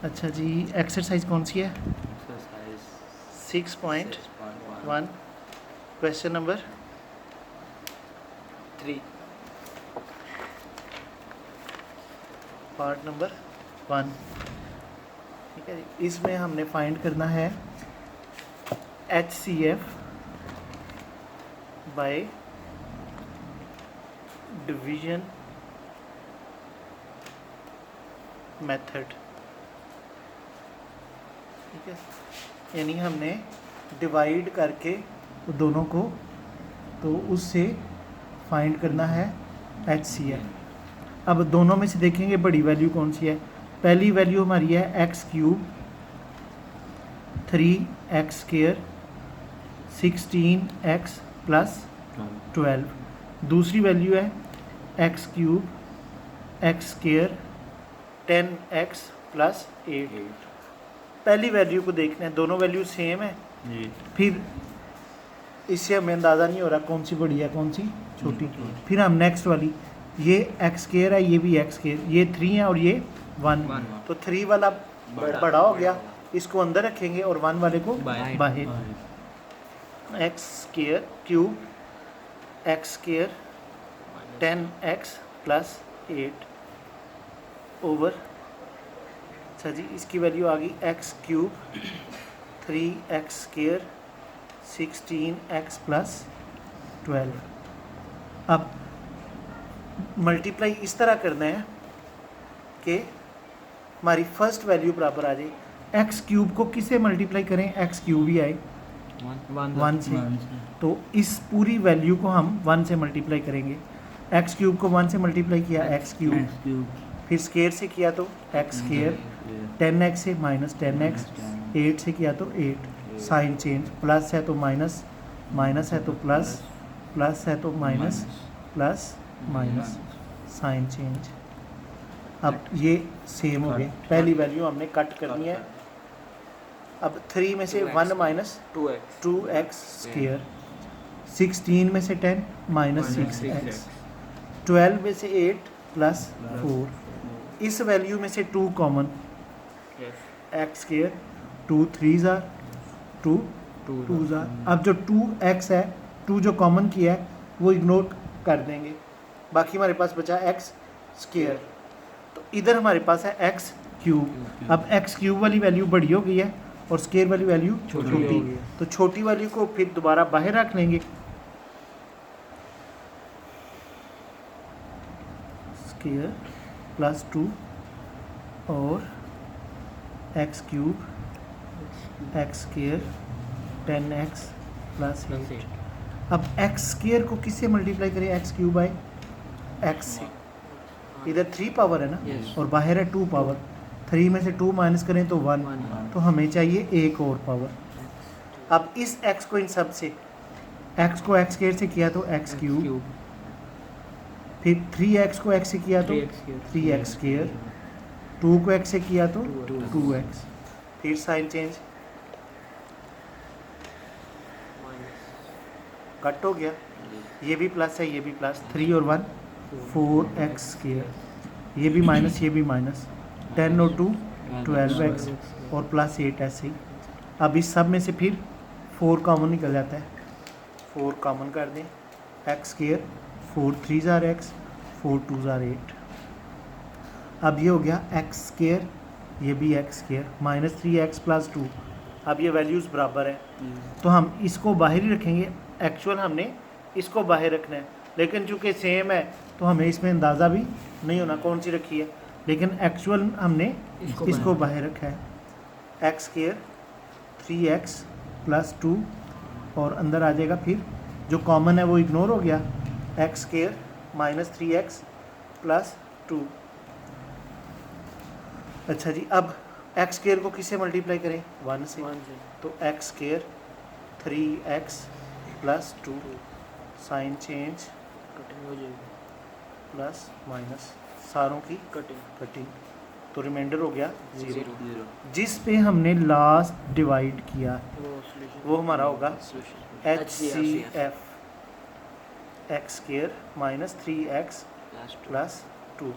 अच्छा जी, एक्सरसाइज कौन सी है? Exercise 6.1 question number 3 part number 1। ठीक है जी, इसमें हमने फाइंड करना है HCF बाय डिवीजन मेथड। ठीक है, यानी हमने डिवाइड करके दोनों को, तो उससे फाइंड करना है HCF। अब दोनों में से देखेंगे बड़ी वैल्यू कौन सी है। पहली वैल्यू हमारी है x cube 3x square 16x plus 12। दूसरी वैल्यू है x cube x square 10x plus 8। पहली वैल्यू को देखना है, दोनों वैल्यू सेम है जी। फिर इससे हमें अंदाज़ा नहीं हो रहा कौन सी बड़ी है कौन सी छोटी। फिर हम नेक्स्ट वाली, ये एक्स स्क्वायर है ये भी एक्स स्क्वायर, ये 3 है और ये 1, तो 3 वाला बड़ा हो गया, इसको अंदर रखेंगे और 1 वाले को बाहर। X square cube x square 10x plus 8 over, अच्छा जी इसकी वैल्यू आ गई x cube 3x square 16x plus 12। अब मल्टीप्लाई इस तरह करना है कि हमारी फर्स्ट वैल्यू बराबर आ जाए। एक्स क्यूब को किससे मल्टीप्लाई करें, एक्स क्यूब ही आए 1 से, तो इस पूरी वैल्यू को हम 1 से मल्टीप्लाई करेंगे। एक्स क्यूब को 1 से मल्टीप्लाई किया एक्स क्यूब, फिर स्केयर से किया तो एक्स स्केयर, 10x से माइनस 10x, 8 से किया तो 8, साइन चेंज, प्लस है तो माइनस, माइनस है तो प्लस, प्लस है तो minus, plus minus, sign change. अब ये सेम हो गए, पहली वैल्यू हमने कट करनी है। अब 3 में से 1 माइनस 2x स्क्वायर, 16 में से 10 माइनस 6x, 12 में से 8 प्लस 4, इस वैल्यू में से 2 कॉमन, एक्स स्क्वायर 2 3 ज़ार 2 ज़ार। अब जो 2x है, 2 जो कॉमन किया है वो इग्नोर कर देंगे, बाकी हमारे पास बचा एक्स स्क्वायर, तो इधर हमारे पास है एक्स क्यूब। अब एक्स क्यूब वाली वैल्यू बड़ी हो गई है और स्क्वायर वाली वैल्यू छोटी, तो छोटी वैल्यू को फिर दोबारा बाहर रख लेंगे, स्क्वायर प्लस 2 और x cube x square 10x plus 8। अब एक्स स्क्वायर को किससे मल्टीप्लाई करें, एक्स क्यूब बाय एक्स से, इधर 3 पावर है ना और बाहर है 2 पावर, 3 में से 2 माइनस करें तो 1, तो हमें चाहिए एक और पावर। अब इस x को इन सब से, x को x स्क्वायर से किया तो एक्स क्यूब, फिर 3x को x से किया तो 3x स्क्वायर, 2 को x से किया तो 2x, फिर साइन चेंज कट हो गया, ये भी प्लस है ये भी प्लस, 3 और 1 4x स्क्वायर, ये भी माइनस ये भी माइनस, 10 और 2 12x और प्लस 8 ऐसे ही। अब इस सब में से फिर 4 कॉमन निकल जाता है, 4 कॉमन कर दें, एक्स स्क्वायर 4 3 ज़ार एक्स, 4 2 ज़ार 8। अब ये हो गया एक्स स्क्वायर, ये भी x square minus 3x plus 2। अब ये वैल्यूज़ बराबर है, तो हम इसको बाहर ही रखेंगे, एक्चुअल हमने इसको बाहर रखना है, लेकिन चूँकि सेम है तो हमें इसमें अंदाज़ा भी नहीं होना कौन सी रखी है, लेकिन एक्चुअल हमने इसको बाहर रखा है। एक्स स्क्वायर 3x प्लस 2 और अंदर आ जाएगा, फिर जो कॉमन है वो इग्नोर हो गया, x square minus 3x plus 2। अच्छा जी, अब एक्स स्क्वायर को किससे मल्टीप्लाई करें, 1 से, तो x square 3x plus 2, sign change plus minus, सारों की कटिंग, तो रिमाइंडर हो गया 0। जिस पे हमने लास्ट डिवाइड किया वो हमारा होगा HCF x square minus 3x plus 2